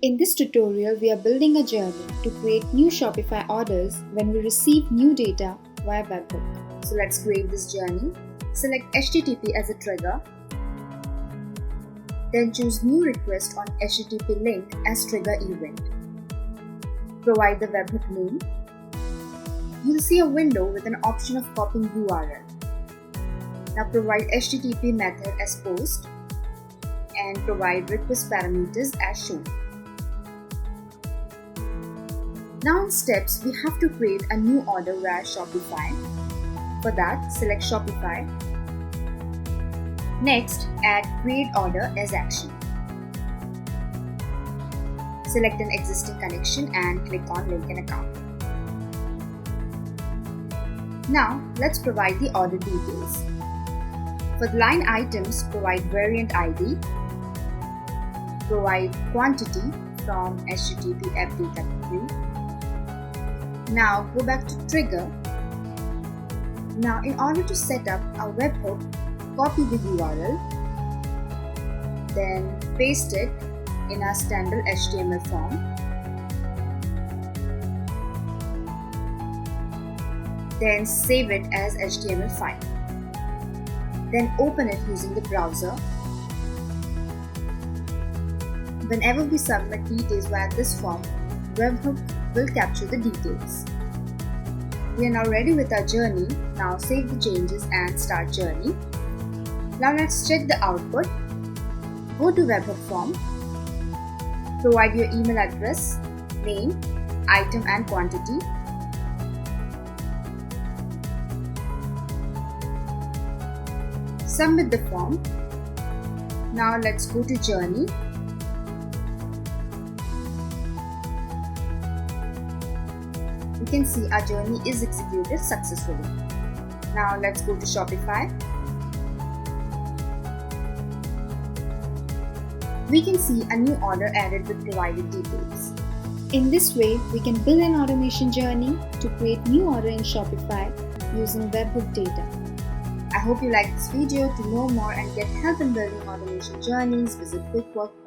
In this tutorial, we are building a journey to create new Shopify orders when we receive new data via Webhook. So let's create this journey. Select HTTP as a trigger. Then choose New Request on HTTP link as trigger event. Provide the webhook name. You'll see a window with an option of copying URL. Now provide HTTP method as post and provide request parameters as shown. Now in steps, we have to create a new order via Shopify. For that, select Shopify. Next, add Create Order as action. Select an existing connection and click on Link an Account. Now, let's provide the order details. For the line items, provide variant ID. Provide quantity from HTTP app data queue. Now go back to trigger. Now in order to set up our webhook, copy the URL, then paste it in our standard HTML form. Then save it as HTML file. Then open it using the browser. Whenever we submit details via this form, Webhook will capture the details. We are now ready with our journey. Now save the changes and start journey. Now let's check the output. Go to Webhook form. Provide your email address, name, item and quantity. Submit the form. Now let's go to journey. You can see our journey is executed successfully. Now let's go to Shopify. We can see a new order added with provided details. In this way, we can build an automation journey to create new order in Shopify using webhook data. I hope you liked this video. To know more and get help in building automation journeys, visit Quickwork.